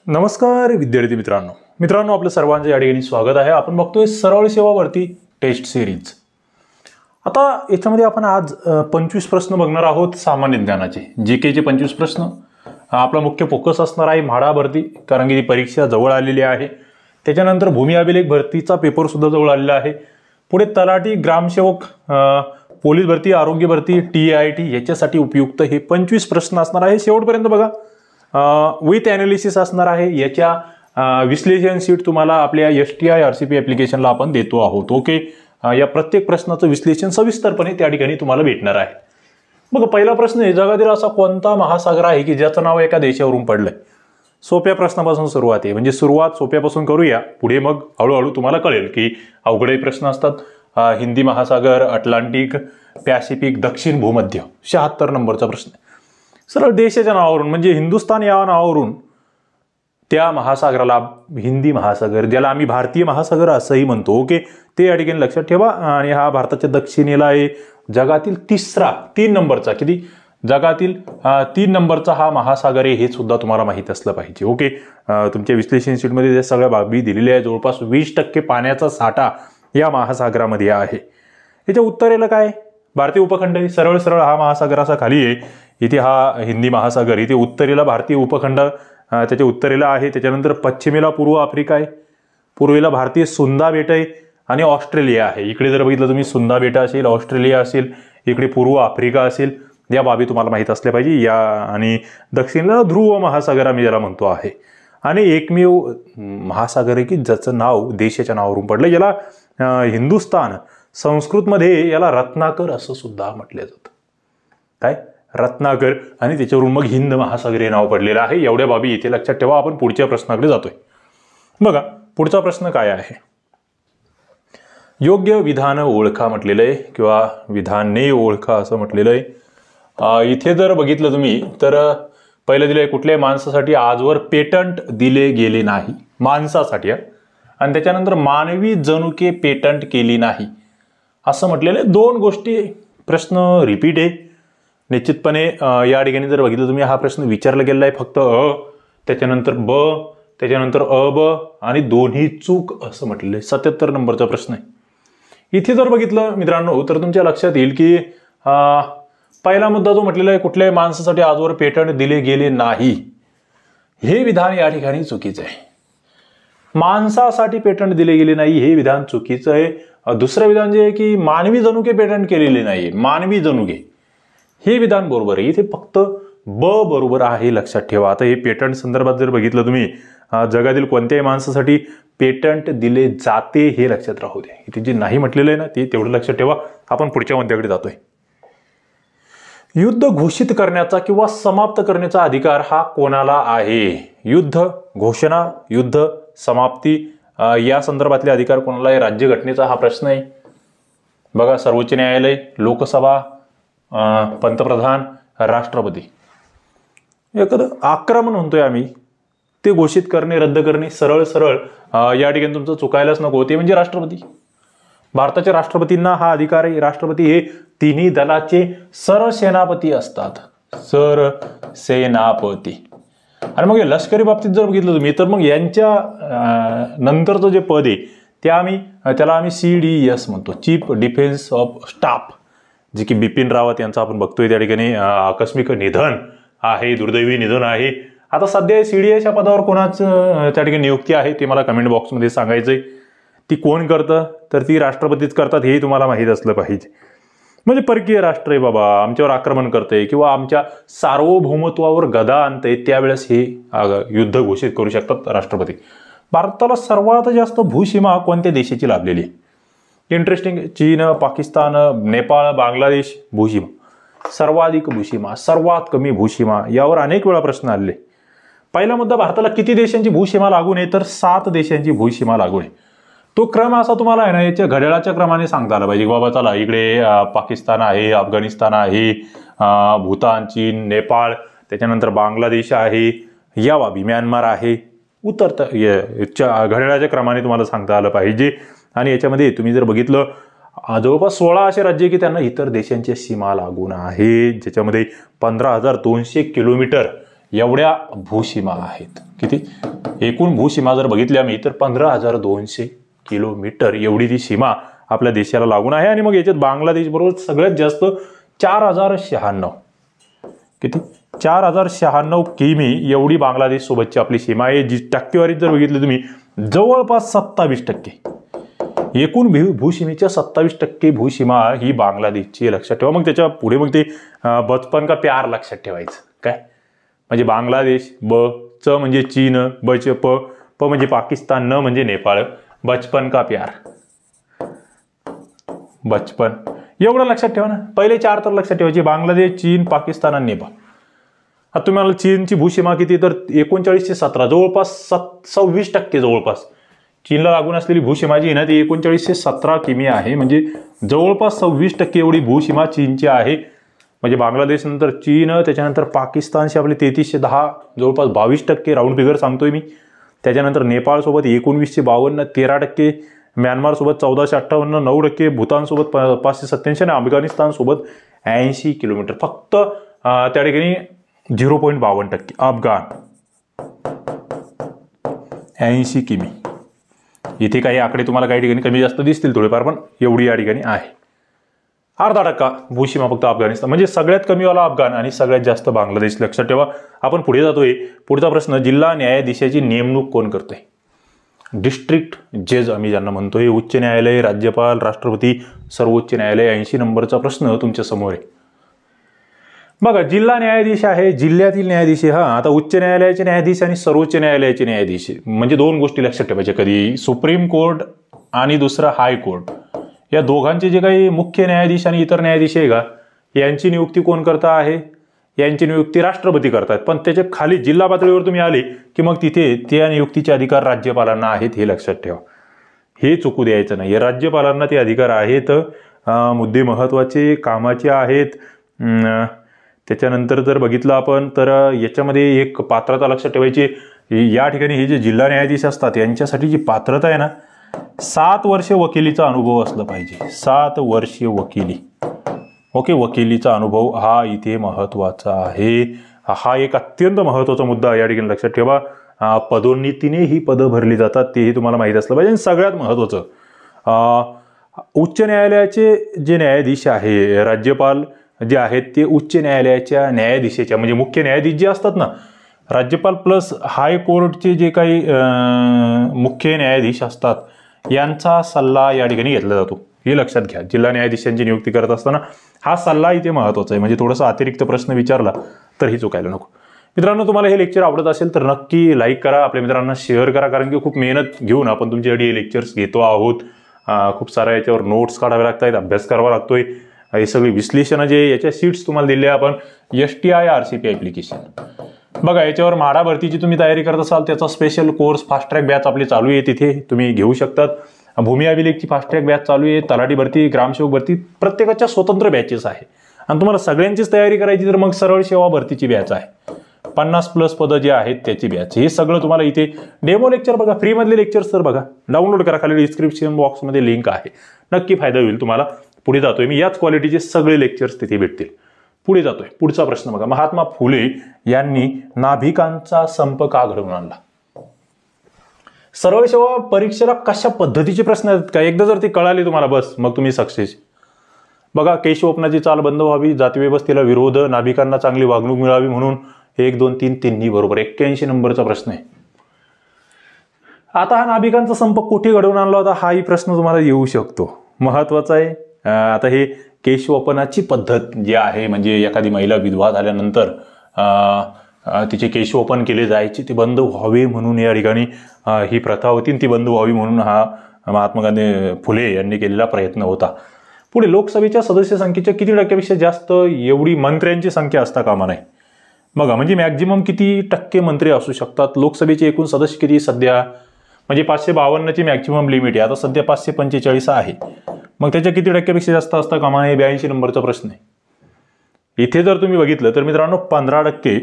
नमस्कार विद्यार्थी मित्रांनो आपलं सर्वांचं या ठिकाणी स्वागत आहे। आपण बघतोय सरळ सेवा भरती टेस्ट सिरीज। आता याच्यामध्ये आपण आज 25 प्रश्न बघणार आहोत सामान्य ज्ञानाचे, जीके चे 25 प्रश्न। आपला मुख्य फोकस असणार आहे म्हाडा भरती, कारण की ती परीक्षा जवळ आलेली आहे। त्याच्यानंतर भूमी अभिलेख भरतीचा पेपर सुद्धा जवळ आलेला आहे। पुढे तलाठी, ग्रामसेवक, पोलीस भरती, आरोग्य भरती, TIT याच्यासाठी उपयुक्त हे 25 प्रश्न असणार आहे। शेवटपर्यंत बघा। विथ ॲनालिसिस असणार आहे। याच्या विश्लेषण शीट तुम्हाला आपल्या STI RCP ॲप्लिकेशनला आपण देतो आहोत। ओके, या प्रत्येक प्रश्नाचं विश्लेषण सविस्तरपणे त्या ठिकाणी तुम्हाला भेटणार आहे। मग पहिला प्रश्न आहे, जगातील असा कोणता महासागर आहे की ज्याचं नाव एका देशावरून पडलंय? सोप्या प्रश्नापासून सुरुवात आहे, म्हणजे सुरुवात सोप्यापासून करूया, पुढे मग हळूहळू तुम्हाला कळेल की अवघडही प्रश्न असतात। हिंदी महासागर, अटलांटिक, पॅसिफिक, दक्षिण भूमध्य। 76 नंबरचा प्रश्न आहे। सरळ देशाच्या नावावरून म्हणजे हिंदुस्थान या नावावरून त्या महासागराला हिंदी महासागर, ज्याला आम्ही भारतीय महासागर असंही म्हणतो, ओके, ते या ठिकाणी लक्षात ठेवा। आणि हा भारताच्या दक्षिणेला आहे। जगातील 3 नंबरचा किती? जगातील 3 नंबरचा हा महासागर आहे, हे सुद्धा तुम्हाला माहित असलं पाहिजे। ओके, तुमच्या विश्लेषण शीटमध्ये त्या सगळ्या बाबी दिलेल्या आहे। जवळपास 20% पाण्याचा साठा या महासागरामध्ये आहे। याच्या उत्तरेला काय? भारतीय उपखंड आहे। सरळ हा महासागर असा खाली आहे, इथे हा हिंदी महासागर, इथे उत्तरेला भारतीय उपखंड त्याच्या उत्तरेला आहे। त्याच्यानंतर पश्चिमेला पूर्व आफ्रिका आहे, पूर्वेला भारतीय सुंदा बेट आहे आणि ऑस्ट्रेलिया आहे। इकडे जर बघितलं तुम्ही, सुंदा बेट असेल, ऑस्ट्रेलिया असेल, इकडे पूर्व आफ्रिका असेल, या बाबी तुम्हाला माहित असल्या पाहिजे। या आणि दक्षिणेला ध्रुव महासागर आम्ही ज्याला म्हणतो आहे। आणि एकमेव महासागर आहे की ज्याचं नाव देशाच्या नावावरून पडलं, याला हिंदुस्थान संस्कृतमध्ये याला रत्नाकर असं सुद्धा म्हटलं जातं। काय? रत्नाकर। आणि त्याच्यावरून मग हिंद महासागर हे नाव पडलेलं आहे। एवढ्या बाबी इथे लक्षात ठेवा। आपण पुढच्या प्रश्नाकडे जातोय। बघा पुढचा प्रश्न काय आहे। योग्य विधान ओळखा म्हटलेलं आहे, किंवा विधाने ओळखा असं म्हटलेलं आहे। इथे जर बघितलं तुम्ही तर पहिलं दिलंय, कुठल्याही माणसासाठी आजवर पेटंट दिले गेले नाही, माणसासाठी। आणि त्याच्यानंतर मानवी जनुके पेटंट केली नाही असं म्हटलेलं आहे। 2 गोष्टी प्रश्न रिपीट आहे निश्चितपणे। या ठिकाणी जर बघितलं तुम्ही, हा प्रश्न विचारला गेलेला आहे फक्त त्याच्यानंतर ब, त्याच्यानंतर अब आणि दोन्ही चूक असं म्हटलेलं आहे। 77 नंबरचा प्रश्न आहे। इथे जर बघितलं मित्रांनो तर तुमच्या लक्षात येईल की पहिला मुद्दा जो म्हटलेला आहे, कुठल्याही माणसासाठी आजवर पेटंट दिले गेले नाही, हे विधान या ठिकाणी चुकीचं आहे। माणसासाठी पेटंट दिले गेले नाही हे विधान चुकीचं आहे। दुसरं विधान जे आहे की मानवी जनुके पेटंट केलेले नाही, मानवी जनुके, हे विधान बरोबर आहे। इथे फक्त ब बरोबर आहे, लक्षात ठेवा। आता हे पेटंट संदर्भात जर बघितलं तुम्ही, जगातील कोणत्याही माणसासाठी पेटंट दिले जाते हे लक्षात राहू दे। इथे जे नाही म्हटलेलं आहे ना, ते तेवढं लक्षात ठेवा। आपण पुढच्या मुद्द्याकडे जातोय। युद्ध घोषित करण्याचा किंवा समाप्त करण्याचा अधिकार हा कोणाला आहे? युद्ध घोषणा, युद्ध समाप्ती या संदर्भातले अधिकार कोणाला आहे? राज्यघटनेचा हा प्रश्न आहे। बघा, सर्वोच्च न्यायालय, लोकसभा, पंतप्रधान, राष्ट्रपती। एखादं आक्रमण म्हणतोय आम्ही, ते घोषित करणे, रद्द करणे, सरळ या ठिकाणी तुमचं चुकायलाच नको, ते म्हणजे राष्ट्रपती। भारताच्या राष्ट्रपतींना हा अधिकार आहे। राष्ट्रपती हे तिन्ही दलाचे सरसेनापती असतात, सरसेनापती। आणि मग लष्करी बाबतीत जर बघितलं तुम्ही तर मग यांच्या नंतरचं जे पद आहे त्याला आम्ही CDS म्हणतो, चीफ डिफेन्स ऑफ स्टाफ, जे की बिपिन रावत यांचं आपण बघतोय त्या ठिकाणी आकस्मिक निधन आहे, दुर्दैवी निधन आहे। आता सध्या CDS या पदावर कोणाचं त्या ठिकाणी नियुक्ती आहे ते मला कमेंट बॉक्समध्ये सांगायचंय। ती कोण करतं? तर ती राष्ट्रपतीच करतात, हे तुम्हाला माहीत असलं पाहिजे। म्हणजे परकीय राष्ट्र आहे बाबा, आमच्यावर आक्रमण करतंय किंवा आमच्या सार्वभौमत्वावर गदा आणतंय, त्यावेळेस हे युद्ध घोषित करू शकतात राष्ट्रपती। भारताला सर्वात जास्त भूसीमा कोणत्या देशाची लाभलेली आहे? इंटरेस्टिंग, चीन, पाकिस्तान, नेपाळ, बांगलादेश। भूसीमा सर्वाधिक भूसीमा, सर्वात कमी भूसीमा, यावर अनेक वेळा प्रश्न आले। पहिला मुद्दा, भारताला किती देशांची भूसीमा लागून आहे? तर 7 देशांची भूसीमा लागून आहे। तो क्रम असा तुम्हाला आहे ना, याच्या घड्याळाच्या क्रमाने सांगता आला पाहिजे। बाबा चला, इकडे पाकिस्तान आहे, अफगाणिस्तान आहे, भूतान, चीन, नेपाळ, त्याच्यानंतर बांगलादेश आहे, या बाबी, म्यानमार आहे, घड्याळाच्या क्रमाने तुम्हाला सांगता आलं पाहिजे। आणि याच्यामध्ये तुम्ही जर बघितलं, जवळपास 16 असे राज्य की त्यांना इतर देशांची सीमा लागून आहे, ज्याच्यामध्ये 15,200 किलोमीटर एवढ्या भूसीमा आहेत. किती एकूण भूसीमा जर बघितली आम्ही तर 15,200 किलोमीटर एवढी ती सीमा आपल्या देशाला लागून आहे. आणि मग याच्यात बांगलादेश बरोबर सगळ्यात जास्त 4,096 किती 4,096 किमी एवढी बांगलादेश सोबतची आपली सीमा आहे. जी टक्केवारीत जर बघितली तुम्ही जवळपास 27%. एकूण भूसीमेच्या 27% भूसीमा ही बांगलादेशची, लक्षात ठेवा. मग त्याच्या पुढे मग ते बचपन का प्यार लक्षात ठेवायचं काय, म्हणजे बांगलादेश, ब च म्हणजे चीन, ब च प, प म्हणजे पाकिस्तान, न म्हणजे नेपाळ, बचपन का प्यार, बचपन एवढं लक्षात ठेवा ना. पहिले 4 तर लक्षात ठेवायचे, बांगलादेश, चीन, पाकिस्तान आणि नेपाळ. आता तुम्हाला चीनची भूसीमा किती तर 3917, जवळपास 26% जवळपास चीनला लागून असलेली भूसीमा जी आहे ना ती 3917 किमी आहे. म्हणजे जवळपास 26% एवढी भूसीमा चीनची आहे. म्हणजे बांगलादेश नंतर चीन, त्याच्यानंतर पाकिस्तानशी आपले 3310, जवळपास 22% राऊंड फिगर सांगतोय मी. त्याच्यानंतर नेपाळ सोबत 1952, 13%, म्यानमार सोबत 1458, 9%, भूतान सोबत 587 आणि अफगाणिस्तान सोबत 80 किलोमीटर. फक्त त्या ठिकाणी 0.52%. अफगाण 80 किमी. इथे काही आकडे तुम्हाला काही ठिकाणी कमी जास्त दिसतील थोडेफार, पण एवढी या ठिकाणी आहे. 0.5% भूसीमा फक्त अफगाणिस्तान, म्हणजे सगळ्यात कमीवाला अफगाण आणि सगळ्यात जास्त बांगलादेश. लक्षात ठेवा. आपण पुढे जातोय. पुढचा प्रश्न, जिल्हा न्यायाधीशाची नेमणूक कोण करतोय? डिस्ट्रिक्ट जज आम्ही ज्यांना म्हणतोय. उच्च न्यायालय, राज्यपाल, राष्ट्रपती, सर्वोच्च न्यायालय. 80 नंबरचा प्रश्न तुमच्या समोर आहे. बघा, जिल्हा न्यायाधीश आहे, जिल्ह्यातील न्यायाधीश आहे. आता उच्च न्यायालयाचे न्यायाधीश आणि सर्वोच्च न्यायालयाचे न्यायाधीश म्हणजे दोन गोष्टी लक्षात ठेवायच्या. कधी सुप्रीम कोर्ट आणि दुसरा हायकोर्ट, या दोघांचे जे काही मुख्य न्यायाधीश आणि इतर न्यायाधीश आहे का, यांची नियुक्ती कोण करता आहे? यांची नियुक्ती राष्ट्रपती करतात. पण त्याच्या खाली जिल्हा पातळीवर तुम्ही आले की मग तिथे त्या नियुक्तीचे अधिकार राज्यपालांना आहेत, हे लक्षात ठेवा. हे चुकू द्यायचं नाही. राज्यपालांना ते अधिकार आहेत. मुद्दे महत्वाचे, कामाचे आहेत. त्याच्यानंतर जर बघितलं आपण तर याच्यामध्ये एक पात्रता लक्षात ठेवायची. या ठिकाणी हे जे जिल्हा न्यायाधीश असतात यांच्यासाठी जी पात्रता आहे ना, 7 वर्ष वकिलीचा अनुभव असला पाहिजे. 7 वर्ष वकिली. ओके, वकिलीचा अनुभव हा इथे महत्वाचा आहे. हा एक अत्यंत महत्वाचा मुद्दा या ठिकाणी लक्षात ठेवा. पदोन्नतीने ही पदं भरली जातात, तेही तुम्हाला माहीत असलं पाहिजे. आणि सगळ्यात महत्वाचं, उच्च न्यायालयाचे जे न्यायाधीश आहे, राज्यपाल जे आहेत ते उच्च न्यायालयाच्या न्यायाधीशाच्या म्हणजे मुख्य न्यायाधीश जे असतात ना, राज्यपाल प्लस हायकोर्टचे जे काही मुख्य न्यायाधीश असतात यांचा सल्ला या ठिकाणी घेतला जातो. हे लक्षात घ्या. जिल्हा न्यायाधीशांची नियुक्ती करत असताना हा सल्ला इथे महत्वाचा आहे. म्हणजे थोडासा अतिरिक्त प्रश्न विचारला तर हे चुकायला नको. मित्रांनो, तुम्हाला हे लेक्चर आवडत असेल तर नक्की लाईक करा, आपल्या मित्रांना शेअर करा. कारण की खूप मेहनत घेऊन आपण तुमच्यासाठी हे लेक्चर्स घेतो आहोत. खूप साऱ्या याच्यावर नोट्स काढावे लागतात, अभ्यास करावा लागतोय. हे सगळे विश्लेषण जे याच्या सीट्स तुम्हाला दिले आपण STI RCP ॲप्लिकेशन. बघा, याच्यावर म्हाडा भरतीची तुम्ही तयारी करत असाल त्याचा special course fast track batch आपली चालू आहे, तिथे तुम्ही घेऊ शकतात. भूमी अभिलेखची फास्ट ट्रॅक बॅच चालू आहे. तलाठी भरती, ग्रामसेवक भरती, प्रत्येकाच्या स्वतंत्र बॅचेस आहे. आणि तुम्हाला सगळ्यांचीच तयारी करायची तर मग सरळ सेवा भरतीची बॅच आहे. 50+ पदं जे आहेत त्याची बॅच. हे सगळं तुम्हाला इथे डेमो लेक्चर बघा, फ्रीमधले लेक्चर्स तर बघा, डाउनलोड करा. खाली डिस्क्रिप्शन बॉक्समध्ये लिंक आहे, नक्की फायदा होईल तुम्हाला. पुढे जातोय मी, याच क्वालिटीचे सगळे लेक्चर्स तिथे भेटतील. पुढे जातोय. पुढचा प्रश्न बघा, महात्मा फुले यांनी नाभिकांचा संप का घडवून आणला? सरळ सेवा परीक्षेला कशा पद्धतीचे प्रश्न आहेत का, एकदा जर ते कळाले तुम्हाला बस मग तुम्ही सक्सेस. बघा, केशवपनाची चाल बंद व्हावी, जातीव्यवस्थेला विरोध, नाभिकांना चांगली वागणूक मिळावी म्हणून 1, 2, 3 तिन्ही बरोबर. 81 नंबरचा प्रश्न आहे. आता हा नाभिकांचा संप कुठे घडवून आणला होता हाही प्रश्न तुम्हाला येऊ शकतो, महत्वाचा आहे. आता हे केशवपनाची पद्धत जी आहे, म्हणजे एखादी महिला विधवा झाल्यानंतर तिचे केशवपन केले जायचे, ते बंद व्हावे म्हणून या ठिकाणी ही प्रथा होती. ती बंद व्हावी म्हणून हा महात्मा गांधी फुले यांनी केलेला प्रयत्न होता. पुढे, लोकसभेच्या सदस्य संख्येच्या किती टक्क्यापेक्षा जास्त एवढी मंत्र्यांची संख्या असता कामा नये? बघा, म्हणजे मॅक्झिमम किती टक्के मंत्री असू शकतात? लोकसभेचे एकूण सदस्य किती सध्या, म्हणजे 552ची मॅक्झिमम लिमिट आहे. आता सध्या 545 आहे. मग त्याच्या किती टक्क्यापेक्षा जास्त असता कामा नये? 82 नंबरचा प्रश्न आहे. इथे जर तुम्ही बघितलं तर मित्रांनो 15%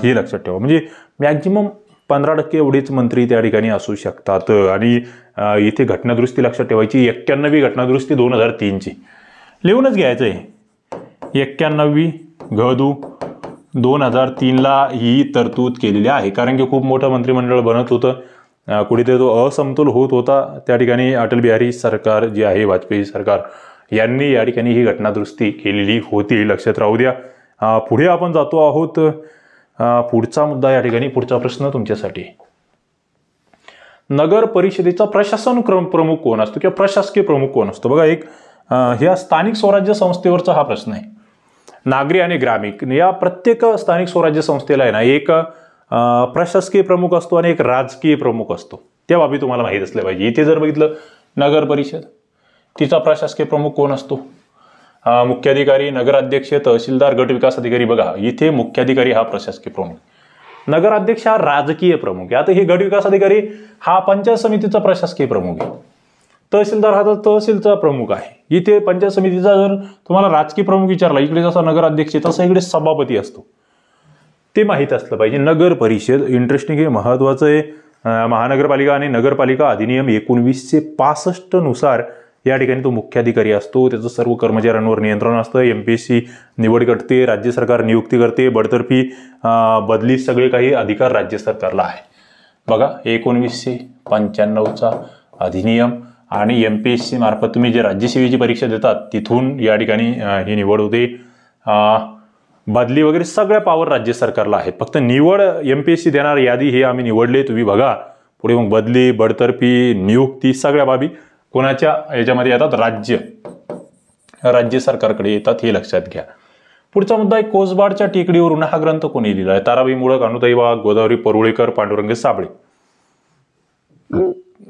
हे लक्षात ठेवा. म्हणजे मॅक्झिमम 15% एवढेच मंत्री त्या ठिकाणी असू शकतात. आणि इथे घटनादुरुस्ती लक्षात ठेवायची. 91वी घटनादुरुस्ती 2003ची लिहूनच घ्यायचं आहे. 91 घदू 2003ला ही तरतूद केलेली आहे, कारण की खूप मोठं मंत्रिमंडळ बनत होतं, कुठेतरी तो असमतोल होत होता. त्या ठिकाणी अटल बिहारी सरकार जे आहे, वाजपेयी सरकार यांनी या ठिकाणी ही घटना दुरुस्ती केलेली होती, लक्षात राहू द्या. पुढे आपण जातो आहोत. पुढचा मुद्दा या ठिकाणी, पुढचा प्रश्न तुमच्यासाठी. नगर परिषदेचा प्रशासन प्रमुख कोण असतो किंवा प्रशासकीय प्रमुख कोण असतो? बघा, एक ह्या स्थानिक स्वराज्य संस्थेवरचा हा प्रश्न आहे. नागरी आणि ग्रामीण या प्रत्येक स्थानिक स्वराज्य संस्थेला आहे ना, एक प्रशासकीय प्रमुख असतो आणि एक राजकीय प्रमुख असतो. त्या बाबी तुम्हाला माहीत असल्या पाहिजे. इथे जर बघितलं नगर परिषद, तिचा प्रशासकीय प्रमुख कोण असतो? मुख्याधिकारी, नगराध्यक्ष, तहसीलदार, गट विकास अधिकारी. बघा, इथे मुख्याधिकारी हा प्रशासकीय प्रमुख, नगराध्यक्ष हा राजकीय प्रमुख आहे. आता हे गट विकास अधिकारी हा पंचायत समितीचा प्रशासकीय प्रमुख आहे, तहसीलदार हा तर तहसीलचा प्रमुख आहे. इथे पंचायत समितीचा जर तुम्हाला राजकीय प्रमुख विचारला, इकडे जसा नगराध्यक्ष तसा इकडे सभापती असतो, ते माहीत असलं पाहिजे. नगर परिषद इंटरेस्टिंग आहे, महत्वाचं आहे. महानगरपालिका आणि नगरपालिका अधिनियम 1965 नुसार या ठिकाणी तो मुख्याधिकारी असतो. त्याचं सर्व कर्मचाऱ्यांवर नियंत्रण असतं. MPSC निवड करते, राज्य सरकार नियुक्ती करते, बडतर्फी, बदली, सगळे काही अधिकार राज्य सरकारला आहे. बघा, 1995चा अधिनियम आणि MPSC मार्फत तुम्ही जे राज्यसेवेची परीक्षा देतात तिथून या ठिकाणी ही निवड होते. बदली वगैरे सगळ्या पावर राज्य सरकारला आहेत. फक्त निवड MPSC देणार यादी हे आम्ही निवडले, तुम्ही बघा. पुढे मग बदली, बडतर्फी, नियुक्ती सगळ्या बाबी कोणाच्या याच्यामध्ये येतात? राज्य सरकारकडे येतात, हे लक्षात घ्या. पुढचा मुद्दा आहे, कोसबाडच्या टेकडीवरून हा ग्रंथ कोणी लिहिला आहे? ताराबाई मोडक, अनुताई वाघ, गोदावरी परुळेकर, पांडुरंग साबळे.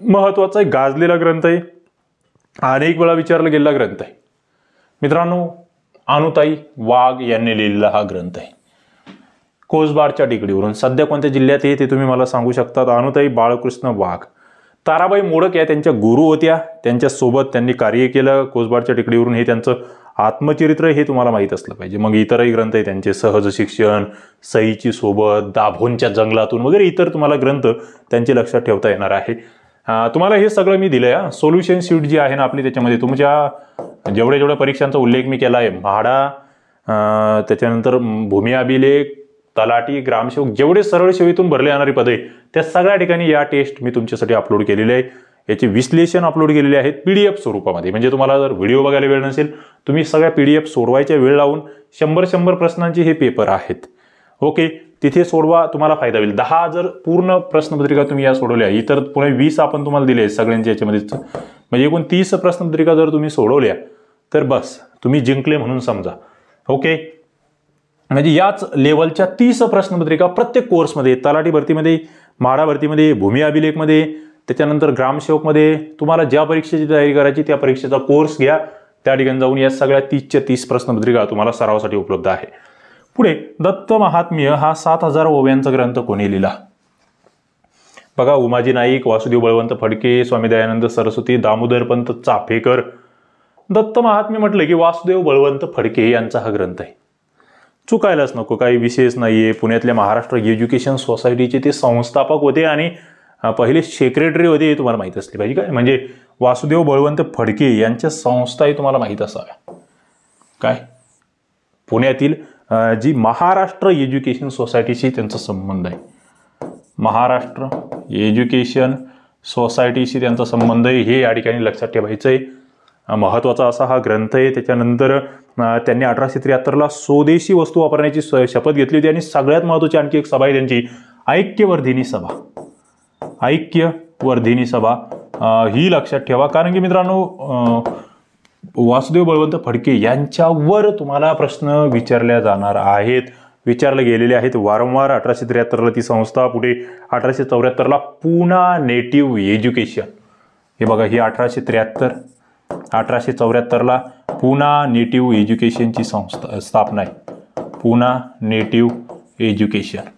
महत्वाचा आहे, गाजलेला ग्रंथ आहे, अनेक वेळा विचारला गेलेला ग्रंथ आहे. मित्रांनो, अनुताई वाघ यांनी लिहिलेला हा ग्रंथ आहे. कोसबाडच्या टेकडीवरून सध्या कोणत्या जिल्ह्यात आहे ते तुम्ही मला सांगू शकतात? अनुताई बाळकृष्ण वाघ. ताराबाई मोडक या त्यांच्या गुरु होत्या, त्यांच्यासोबत त्यांनी कार्य केलं. कोसबाडच्या टेकडीवरून हे त्यांचं आत्मचरित्र हे तुम्हाला माहीत असलं पाहिजे. मग इतरही ग्रंथ आहे त्यांचे, सहज शिक्षण, सईची सोबत, दाभोणच्या जंगलातून वगैरे इतर तुम्हाला ग्रंथ त्यांचे लक्षात ठेवता येणार आहे. तुम्हाला हे सगळं मी दिलंय. सोल्युशन शीट जी आहे ना आपली, त्याच्यामध्ये तुमच्या जेवढ्या परीक्षांचा उल्लेख मी केला आहे, म्हाडा, त्याच्यानंतर भूमी अभिलेख, तलाठी, ग्रामसेवक, जेवढे सरळ सेवेतून भरले जाणारी पदे त्या सगळ्या ठिकाणी या टेस्ट मी तुमच्यासाठी अपलोड केलेले आहे. याचे विश्लेषण अपलोड केलेले आहेत PDF स्वरूपामध्ये. म्हणजे तुम्हाला जर व्हिडिओ बघायला वेळ नसेल, तुम्ही सगळ्या PDF सोडवायच्या वेळ लावून 100 प्रश्नांचे हे पेपर आहेत. ओके, तिथे सोडवा, तुम्हाला फायदा होईल. 10 जर पूर्ण प्रश्नपत्रिका तुम्ही या सोडवल्या, इतर पुणे 20 आपण तुम्हाला दिले सगळ्यांच्या याच्यामध्येच, म्हणजे एकूण 30 प्रश्नपत्रिका जर तुम्ही सोडवल्या तर बस तुम्ही जिंकले म्हणून समजा. ओके, म्हणजे याच लेवलच्या 30 प्रश्नपत्रिका प्रत्येक कोर्समध्ये, तलाठी भरतीमध्ये, म्हाडा भरतीमध्ये, भूमी अभिलेखमध्ये, त्याच्यानंतर ग्रामसेवकमध्ये, तुम्हाला ज्या परीक्षेची तयारी करायची त्या परीक्षेचा कोर्स घ्या. त्या ठिकाणी जाऊन या सगळ्या 30च्या 30 प्रश्नपत्रिका तुम्हाला सरावासाठी उपलब्ध आहे. पुढे, दत्त महात्म्य हा 7000 ओव्यांचा ग्रंथ कोणी लिहिला? बघा, उमाजी नाईक, वासुदेव बळवंत फडके, स्वामी दयानंद सरस्वती, दामोदरपंत चाफेकर. दत्त महात्म्य म्हटलं की वासुदेव बळवंत फडके यांचा हा ग्रंथ आहे. चुकायलाच नको, काही विशेष नाहीये. पुण्यातल्या महाराष्ट्र एज्युकेशन सोसायटीचे ते संस्थापक होते आणि पहिले सेक्रेटरी होते, हे तुम्हाला माहित असले पाहिजे. काय म्हणजे वासुदेव बळवंत फडके यांच्या संस्थाही तुम्हाला माहीत असाव्या. काय, पुण्यातील जी महाराष्ट्र एज्युकेशन सोसायटीशी त्यांचा संबंध आहे, महाराष्ट्र एज्युकेशन सोसायटीशी त्यांचा संबंध आहे, हे या ठिकाणी लक्षात ठेवायचं आहे. महत्वाचा असा हा ग्रंथ आहे. त्याच्यानंतर त्यांनी 1873ला स्वदेशी वस्तू वापरण्याची शपथ घेतली होती आणि सगळ्यात महत्वाची आणखी एक सभा आहे त्यांची, ऐक्यवर्धिनी सभा. ऐक्यवर्धिनी सभा ही लक्षात ठेवा, कारण की मित्रांनो वासुदेव बळवंत फडके यांच्यावर तुम्हाला प्रश्न विचारल्या जाणार आहेत, विचारले गेलेले आहेत वारंवार. 1873ला ती संस्था, पुढे 1874ला पुणा नेटिव्ह एज्युकेशन. हे बघा, ही 1873, 1874ला पुणा नेटिव्ह एज्युकेशनची संस्था स्थापना आहे, पुणा नेटिव्ह एज्युकेशन.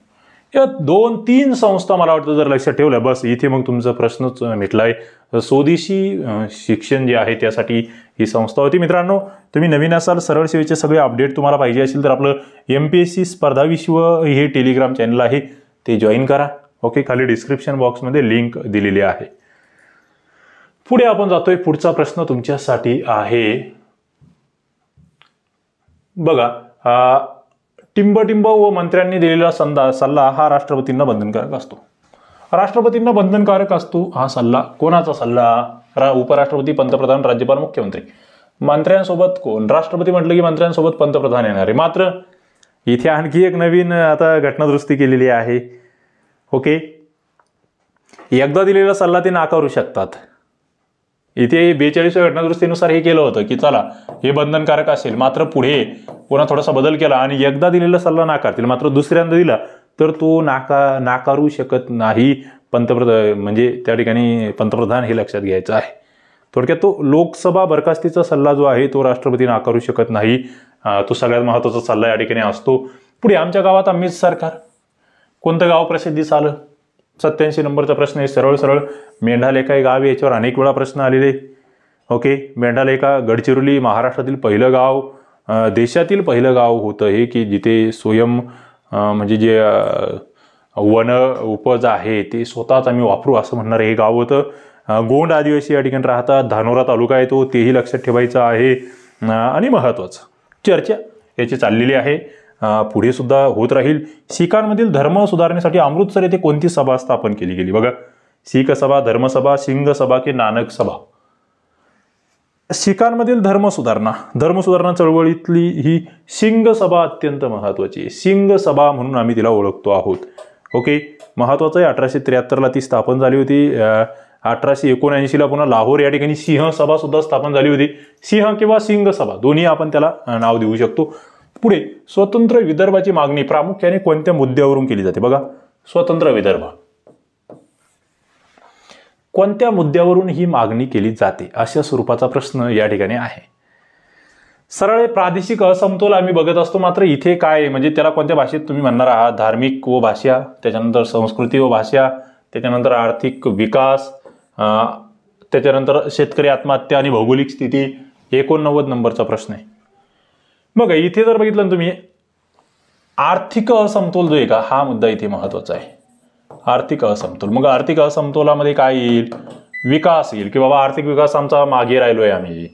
या 2-3 संस्था मला वाटतं जर लक्षात ठेवलं बस इथे मग तुमचा प्रश्नच मिटलाय. स्वदेशी शिक्षण जे आहे त्यासाठी ही संस्था होती. मित्रांनो, तुम्ही नवीन असाल, सरळ सेवेचे सगळे अपडेट तुम्हाला पाहिजे असेल तर आपलं MPSC स्पर्धा विश्व हे टेलिग्राम चॅनल आहे, ते जॉईन करा. ओके, खाली डिस्क्रिप्शन बॉक्समध्ये लिंक दिलेली आहे. पुढे आपण जातोय. पुढचा प्रश्न तुमच्यासाठी आहे बघा, टिंबटिंब व मंत्र्यांनी दिलेला सल्ला हा राष्ट्रपतींना बंधनकारक असतो. राष्ट्रपतींना बंधनकारक असतो हा सल्ला. कोणाचा सल्ला? उपराष्ट्रपती, पंतप्रधान, राज्यपाल, मुख्यमंत्री. मंत्र्यांसोबत कोण? राष्ट्रपती म्हटलं की मंत्र्यांसोबत पंतप्रधान येणार आहे. मात्र इथे आणखी एक नवीन आता घटनादुरुस्ती केलेली आहे. ओके, एकदा दिलेला सल्ला ते नाकारू शकतात. इथे 42व्या घटनादुरुस्तीनुसार हे केलं होतं की चला हे बंधनकारक असेल, मात्र पुढे पुन्हा थोडासा बदल केला आणि एकदा दिलेला सल्ला नाकारतील, मात्र दुसऱ्यांदा दिला तर तो नाकारू शकत नाही पंतप्रधान, म्हणजे त्या ठिकाणी पंतप्रधान, हे लक्षात घ्यायचं आहे. थोडक्यात तो लोकसभा बरखास्तीचा सल्ला जो आहे तो राष्ट्रपती नाकारू शकत नाही. तो सगळ्यात महत्त्वाचा सल्ला या ठिकाणी असतो. पुढे आमच्या गावात आम्हीच सरकार. कोणतं गाव प्रसिद्धीस आलं? 87 नंबरचा प्रश्न आहे. सरळ सरळ मेंढालेखा हे गाव, याच्यावर अनेक वेळा प्रश्न आलेले. ओके, मेंढालेखा गडचिरोली महाराष्ट्रातील पहिलं गाव, देशातील पहिलं गाव होतं हे की जिथे स्वयं म्हणजे जे वन उपज आहे ते स्वतःच आम्ही वापरू असं म्हणणार हे गाव होतं. गोंड आदिवासी या ठिकाणी राहतात. धानोरा तालुका आहे तो, तेही लक्षात ठेवायचं आहे. आणि महत्त्वाचं चर्चा याची चाललेली आहे, पुढे सुद्धा होत राहील. शीखांमधील धर्म सुधारण्यासाठी अमृतसर येथे कोणती सभा स्थापन केली गेली? बघा, शीख सभा, धर्मसभा, सिंग सभा की नानक सभा? शीखांमधील धर्मसुधारणा चळवळीतली ही सिंग सभा अत्यंत महत्वाची आहे. सिंग सभा म्हणून आम्ही तिला ओळखतो आहोत. ओके, महत्वाचं आहे. 1873ला ती स्थापन झाली होती. 1879ला पुन्हा लाहोर या ठिकाणी सिंह सभा सुद्धा स्थापन झाली होती. सिंह किंवा सिंग सभा दोन्ही आपण त्याला नाव देऊ शकतो. पुढे स्वतंत्र विदर्भाची मागणी प्रामुख्याने कोणत्या मुद्द्यावरून केली जाते? बघा, स्वतंत्र विदर्भ कोणत्या मुद्द्यावरून ही मागणी केली जाते अशा स्वरूपाचा प्रश्न या ठिकाणी आहे. सरळ प्रादेशिक असमतोल आम्ही बघत असतो, मात्र इथे काय म्हणजे त्याला कोणत्या भाषेत तुम्ही म्हणणार आहात? धार्मिक व भाषा, त्याच्यानंतर संस्कृती व भाषा, त्याच्यानंतर आर्थिक विकास, त्याच्यानंतर शेतकरी आत्महत्या आणि भौगोलिक स्थिती. 89 नंबरचा प्रश्न आहे. बघा, इथे जर बघितलं ना तुम्ही, आर्थिक असमतोल जो आहे का हा मुद्दा इथे महत्वाचा आहे. आर्थिक असमतोल. मग आर्थिक असमतोलामध्ये काय येईल? विकास येईल की बाबा आर्थिक विकास आमचा मागे राहिलोय आम्ही,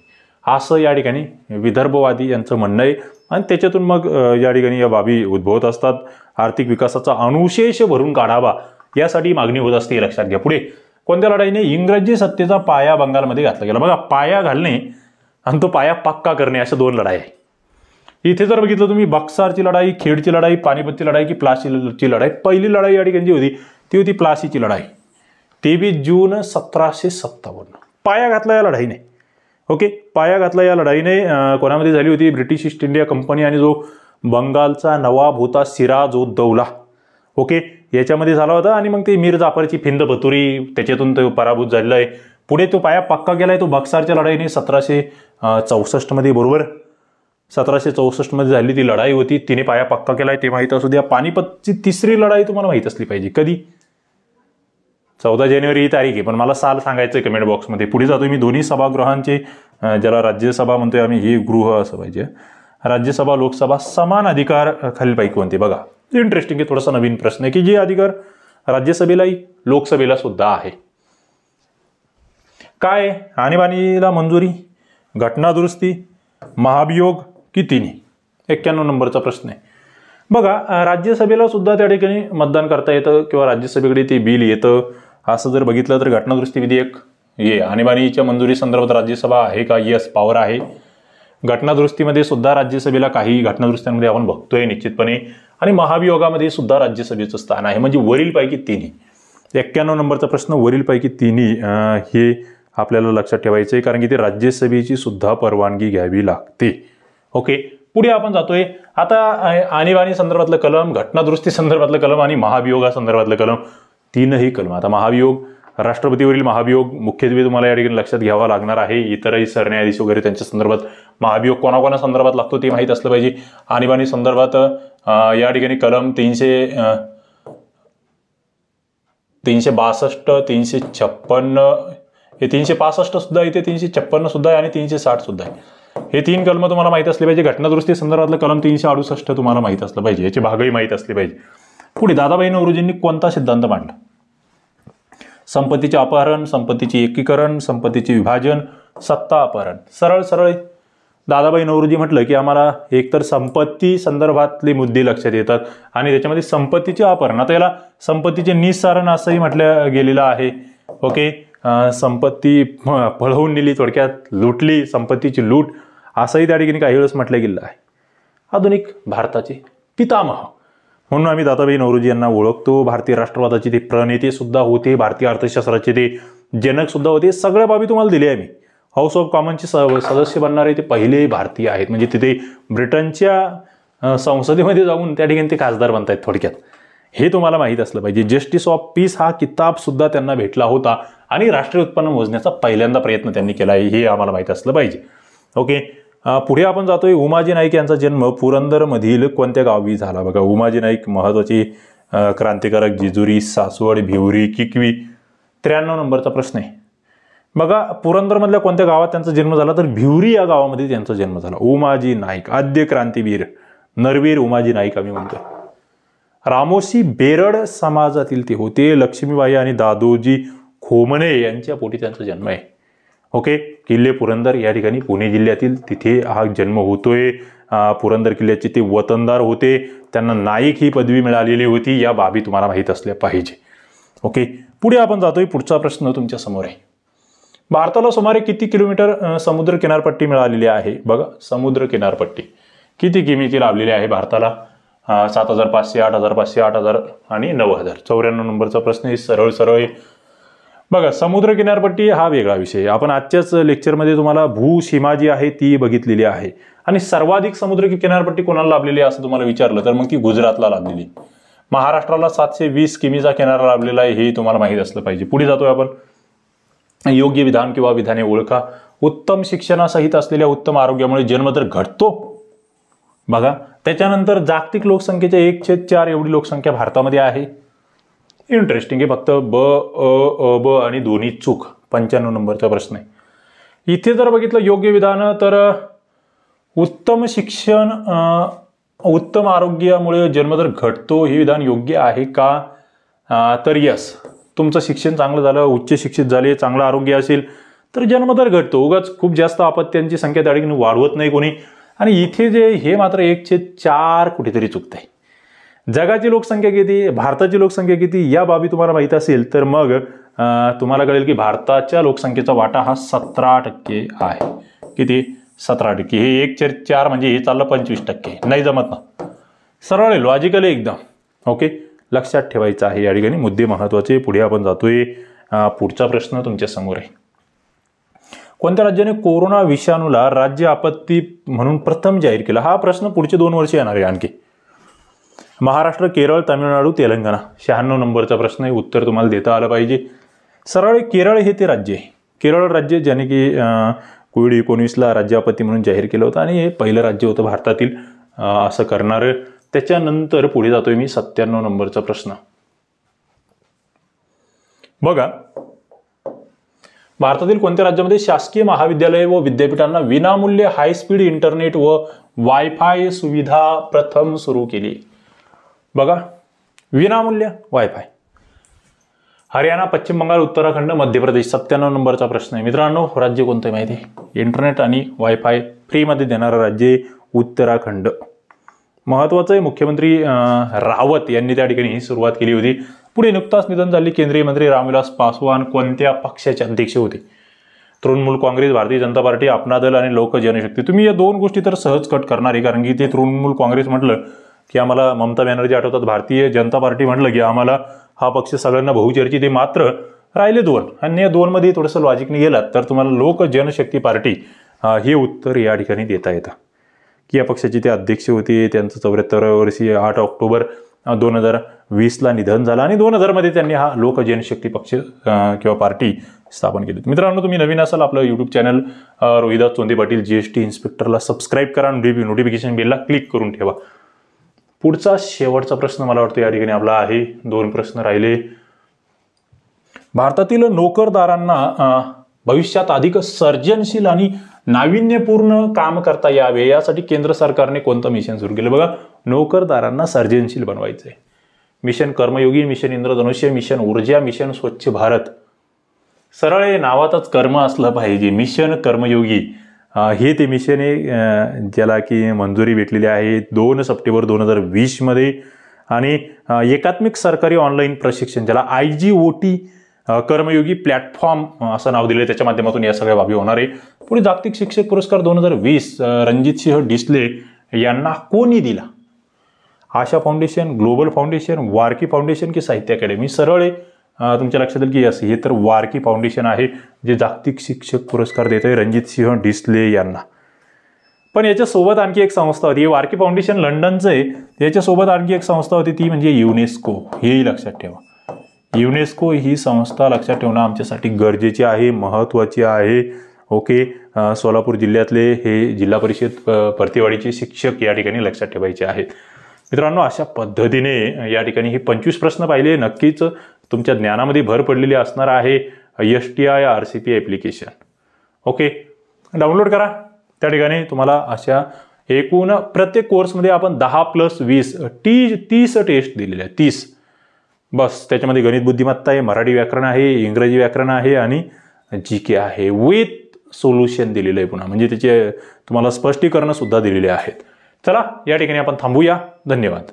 असं या ठिकाणी विदर्भवादी यांचं म्हणणं आहे. आणि त्याच्यातून मग या ठिकाणी या बाबी उद्भवत असतात. आर्थिक विकासाचा अनुशेष भरून काढावा यासाठी मागणी होत असते, लक्षात घ्या. पुढे कोणत्या लढाईने इंग्रजी सत्तेचा पाया बंगालमध्ये घातला गेला? बघा, पाया घालणे आणि तो पाया पक्का करणे अशा दोन लढाई आहे. इथे जर बघितलं तुम्ही, बक्सारची लढाई, खेडची लढाई, पानिपतची लढाई की प्लासीची लढाई? पहिली लढाई या ठिकाणी जी होती ती होती प्लासीची लढाई, 23 जून 1757. पाया घातला या लढाईने. ओके, पाया घातला या लढाईने. कोणामध्ये झाली होती? ब्रिटिश ईस्ट इंडिया कंपनी आणि जो बंगालचा नवाब होता सिराज उद दौला. ओके, याच्यामध्ये झाला होता. आणि मग ते मीर जाफरची फिंद बतुरी, त्याच्यातून तो पराभूत झालेला आहे. पुढे तो पाया पक्का केलाय तो बक्सारच्या लढाईने 1764 मध्ये. बरोबर, 1764 मध्ये झाली ती लढाई होती, तिने पाया पक्का केलाय ते माहित असू द्या. पानिपतची तिसरी लढाई तुम्हाला माहित असली पाहिजे. कधी? 14 जानेवारी ही तारीख आहे, पण मला साल सांगायचंय कमेंट बॉक्समध्ये. पुढे जातो मी. दोन्ही सभागृहांचे, ज्याला राज्यसभा म्हणतोय आम्ही, हे गृह असं पाहिजे. राज्यसभा, लोकसभा समान अधिकार खालीलपैकी कोणते? बघा, इंटरेस्टिंग आहे. थोडासा नवीन प्रश्न आहे की जे अधिकार राज्यसभेलाही लोकसभेला सुद्धा आहे. काय? आणीबाणीला मंजुरी, घटनादुरुस्ती, महाभियोग की तिन्ही? 91 नंबरचा प्रश्न आहे. बघा, राज्यसभेला सुद्धा त्या ठिकाणी मतदान करता येतं किंवा राज्यसभेकडे ते बिल येतं. असं जर बघितलं तर घटनादुरुस्ती विधेयक ये आणीबाणीच्या मंजुरी संदर्भात राज्यसभा आहे का? येस, पॉवर आहे. घटनादुरुस्तीमध्ये सुद्धा राज्यसभेला काही घटनादुरुस्त्यांमध्ये आपण बघतोय निश्चितपणे. आणि महाभियोगामध्ये सुद्धा राज्यसभेचं स्थान आहे, म्हणजे वरीलपैकी तिन्ही. 91 नंबरचा प्रश्न, वरीलपैकी तिन्ही हे आपल्याला लक्षात ठेवायचं आहे, कारण की ते राज्यसभेची सुद्धा परवानगी घ्यावी लागते. ओके, पुढे आपण जातोय. आता आणीबाणी संदर्भातलं कलम, घटनादुरुस्ती संदर्भातलं कलम आणि महाभियोगा संदर्भातलं कलम, तीनही कलम. आता महाभियोग, राष्ट्रपतीवरील महाभियोग मुख्यत्वे तुम्हाला या ठिकाणी लक्षात घ्यावा लागणार आहे. इतरही सरन्यायाधीश वगैरे त्यांच्या संदर्भात महाभियोग कोणाकोणा संदर्भात लागतो ते माहीत असलं पाहिजे. आणीबाणी संदर्भात या ठिकाणी कलम 362, 356, हे 365 सुद्धा येते, 356 सुद्धा आहे आणि 360 सुद्धा आहे. हे तीन कलम तुम्हाला माहित असले पाहिजे. घटनादुरुस्ती संदर्भातलं कलम 368 तुम्हाला माहित असलं पाहिजे, याचे भागही माहित असले पाहिजे. पुढे दादाभाई नौरोजींनी कोणता सिद्धांत मांडला? संपत्तीचे अपहरण, संपत्तीचे एकीकरण, संपत्तीचे विभाजन, सत्ता अपहरण. सरळ सरळ दादाभाई नौरोजी म्हटलं की आम्हाला एकतर संपत्ती संदर्भातले मुद्दे लक्षात येतात आणि त्याच्यामध्ये संपत्तीचे अपहरण, आता याला संपत्तीचे निस्सारण असंही म्हटलं गेलेलं आहे. ओके, संपत्ती पळवून नेली, थोडक्यात लुटली, संपत्तीची लूट असंही त्या ठिकाणी काही वेळेस म्हटलं गेलं आहे. आधुनिक भारताचे पितामह म्हणून आम्ही दादाभाई नौरोजी यांना ओळखतो. भारतीय राष्ट्रवादाचे ते प्रणेते सुद्धा होते, भारतीय अर्थशास्त्राचे ते जनक सुद्धा होते. सगळ्या बाबी तुम्हाला दिल्या आहे मी. हाऊस ऑफ कॉमनचे सदस्य बनणारे ते पहिले भारतीय आहेत, म्हणजे तिथे ब्रिटनच्या संसदेमध्ये जाऊन त्या ठिकाणी ते खासदार बनतायत. थोडक्यात हे तुम्हाला माहीत असलं पाहिजे. जस्टिस ऑफ पीस हा किताब सुद्धा त्यांना भेटला होता आणि राष्ट्रीय उत्पन्न मोजण्याचा पहिल्यांदा प्रयत्न त्यांनी केला आहे, हे आम्हाला माहीत असलं पाहिजे. ओके, पुढे आपण जातोय. उमाजी नाईक यांचा जन्म पुरंदरमधील कोणत्या गावी झाला? बघा, उमाजी नाईक महत्वाचे क्रांतिकारक, जेजुरी, सासवड, भिवरी, किकवी. 93 नंबरचा प्रश्न आहे. बघा, पुरंदरमधल्या कोणत्या गावात त्यांचा जन्म झाला? तर भिवरी या गावामध्ये त्यांचा जन्म झाला. उमाजी नाईक, आद्य क्रांतीवीर, नरवीर उमाजी नाईक आम्ही म्हणतो. रामोशी बेरड समाजातील ते होते. लक्ष्मीबाई आणि दादोजी खोमणे यांच्या पोटी त्यांचा जन्म आहे. ओके, किल्ले पुरंदर या ठिकाणी पुणे जिल्ह्यातील तिथे हा जन्म होतोय. पुरंदर किल्ल्याचे ते वतनदार होते, त्यांना नाईक ही पदवी मिळालेली होती. या बाबी तुम्हाला माहीत असल्या पाहिजे. ओके, पुढे आपण जातोय. पुढचा प्रश्न तुमच्या समोर आहे. भारताला सुमारे किती किलोमीटर समुद्र किनारपट्टी मिळालेली आहे? बघा, समुद्र किनारपट्टी किती किमीची लाभलेली आहे भारताला? 7,500, 8,500, 8,000 आणि 9,000. 94 नंबरचा प्रश्न आहे. सरळ सरळ आहे. बघा, समुद्र किनारपट्टी हा वेगळा विषय. आपण आजच्याच लेक्चरमध्ये तुम्हाला भूसीमा जी आहे ती बघितलेली आहे. आणि सर्वाधिक समुद्र किनारपट्टी कोणाला लाभलेली आहे असं तुम्हाला विचारलं तर मग ती गुजरातला लाभलेली. महाराष्ट्राला 720 किमीचा किनारा लाभलेला आहे, हे तुम्हाला माहीत असलं पाहिजे. पुढे जातोय आपण. योग्य विधान किंवा विधाने ओळखा. उत्तम शिक्षणासहित असलेल्या उत्तम आरोग्यामुळे जन्मदर घटतो. बघा, त्याच्यानंतर जागतिक लोकसंख्येच्या 1/4 एवढी लोकसंख्या भारतामध्ये आहे. इंटरेस्टिंग आहे. फक्त ब आणि दोन्ही चूक. 95 नंबरचा प्रश्न आहे. इथे जर बघितलं योग्य विधान तर उत्तम शिक्षण उत्तम आरोग्यामुळे जन्मदर घटतो हे विधान योग्य आहे का? तर यस, तुमचं शिक्षण चांगलं झालं, उच्च शिक्षित झाले, चांगलं आरोग्य असेल तर जन्मदर घटतो. उगाच खूप जास्त अपत्यांची संख्या त्या ठिकाणी वाढवत नाही कोणी. आणि इथे जे हे मात्र 1/4 कुठेतरी चुकतंय. जगाची लोकसंख्या किती, भारताची लोकसंख्या किती या बाबी तुम्हाला माहीत असेल तर मग तुम्हाला कळेल की भारताच्या लोकसंख्येचा वाटा हा 17% आहे. किती? 17%. हे 1/4 म्हणजे हे चाललं 25%. नाही जमत ना. सरळ आहे, लॉजिकल आहे एकदम. ओके, लक्षात ठेवायचं आहे या ठिकाणी. मुद्दे महत्वाचे. पुढे आपण जातोय. पुढचा प्रश्न तुमच्या समोर आहे. कोणत्या राज्याने कोरोना विषाणूला राज्य आपत्ती म्हणून प्रथम जाहीर केला? हा प्रश्न पुढचे 2 वर्ष येणार आहे आणखी. महाराष्ट्र, केरळ, तामिळनाडू, तेलंगणा. 96 नंबरचा प्रश्न आहे. उत्तर तुम्हाला देता आलं पाहिजे. सरळ केरळ हे ते राज्य आहे. केरळ राज्य ज्याने की कोविड-19ला राज्य आपत्ती म्हणून जाहीर केलं होतं आणि हे पहिलं राज्य होतं भारतातील असं करणारं. त्याच्यानंतर पुढे जातोय मी. 97 नंबरचा प्रश्न. बघा, भारतातील कोणत्या राज्यामध्ये शासकीय महाविद्यालय व विद्यापीठांना विनामूल्य हायस्पीड इंटरनेट व वायफाय सुविधा प्रथम सुरू केली? बघा, विनामूल्य वायफाय. हरियाणा, पश्चिम बंगाल, उत्तराखंड, मध्य प्रदेश. 97 नंबरचा प्रश्न आहे. मित्रांनो, राज्य कोणतं माहिती आहे? इंटरनेट आणि वायफाय फ्रीमध्ये देणारं राज्य उत्तराखंड. महत्वाचं आहे. मुख्यमंत्री रावत यांनी त्या ठिकाणी ही सुरुवात केली होती. पुढे नुकताच निधन झाले केंद्रीय मंत्री रामविलास पासवान कोणत्या पक्षाचे अध्यक्ष होते? तृणमूल काँग्रेस, भारतीय जनता पार्टी, अपना दल आणि लोक जनशक्ती. तुम्ही या 2 गोष्टी तर सहज कट करणार आहे, कारण की ते तृणमूल काँग्रेस म्हटलं की आम्हाला ममता बॅनर्जी आठवतात, भारतीय जनता पार्टी म्हटलं की आम्हाला हा पक्ष सगळ्यांना बहुचर्चित आहे. मात्र राहिले 2 आणि या 2 मध्ये थोडंसं लॉजिकने गेलात तर तुम्हाला लोक जनशक्ती पार्टी हे उत्तर या ठिकाणी देता येतं की या पक्षाचे ते अध्यक्ष होते. त्यांचं 74व्या वर्षी 8 ऑक्टोबर 2020ला निधन झालं आणि 2000 मध्ये त्यांनी हा लोक जनशक्ती पक्ष किंवा पार्टी स्थापन केली. मित्रांनो, तुम्ही नवीन असाल आपलं YouTube channel Rohidas Chonde Patil GST इन्स्पेक्टरला सबस्क्राईब करा आणि नोटिफिकेशन बेलला क्लिक करून ठेवा. पुढचा शेवटचा प्रश्न मला वाटतं या ठिकाणी आपला आहे. 2 प्रश्न राहिले. भारतातील नोकरदारांना भविष्यात अधिक सर्जनशील आणि नाविन्यपूर्ण काम करता यावे यासाठी केंद्र सरकारने कोणतं मिशन सुरू केलं? बघा, नोकरदारांना सर्जनशील बनवायचं आहे. मिशन कर्मयोगी, मिशन इंद्रधनुष्य, मिशन ऊर्जा, मिशन स्वच्छ भारत. सरळ नावातच कर्म असलं पाहिजे. मिशन कर्मयोगी हे ते मिशन आहे ज्याला की मंजुरी भेटलेली आहे 2 सप्टेंबर 2020 मध्ये आणि एकात्मिक सरकारी ऑनलाईन प्रशिक्षण ज्याला IGOT कर्मयोगी प्लॅटफॉर्म असं नाव दिले, त्याच्या माध्यमातून या सगळ्या बाबी होणार आहे. पुढे जागतिक शिक्षक पुरस्कार 2020 रणजितसिंह डिसले यांना कोणी दिला? आशा फाउंडेशन, ग्लोबल फाउंडेशन, वारकी फाउंडेशन की साहित्य अकॅडमी? सरळ आहे, तुमच्या लक्षात येईल की हे तर वारकी फाउंडेशन आहे जे जागतिक शिक्षक पुरस्कार देत आहे रणजितसिंह डिसले यांना. पण याच्यासोबत आणखी एक संस्था होती, वारकी फाउंडेशन लंडनचं आहे, याच्यासोबत आणखी एक संस्था होती ती म्हणजे युनेस्को. हेही लक्षात ठेवा. युनेस्को ही संस्था लक्षात ठेवणं आमच्यासाठी गरजेची आहे, महत्त्वाची आहे. ओके, सोलापूर जिल्ह्यातले हे जिल्हा परिषद भरतीवाडीचे शिक्षक या ठिकाणी लक्षात ठेवायचे आहेत. मित्रांनो, अशा पद्धतीने या ठिकाणी हे 25 प्रश्न पाहिले. नक्कीच तुमच्या ज्ञानामध्ये भर पडलेली असणार आहे. STI RCP application okay download करा. त्या ठिकाणी तुम्हाला अशा एकूण प्रत्येक कोर्समध्ये आपण 10+20 30 टेस्ट दिलेल्या आहेत. 30 बस. त्याच्यामध्ये गणित बुद्धिमत्ता आहे, मराठी व्याकरण आहे, इंग्रजी व्याकरण आहे आणि GK आहे विथ सोल्युशन दिलेलं आहे पुन्हा, म्हणजे त्याचे तुम्हाला स्पष्टीकरण सुद्धा दिलेले आहेत. चला या ठिकाणी आपण थांबूया. धन्यवाद.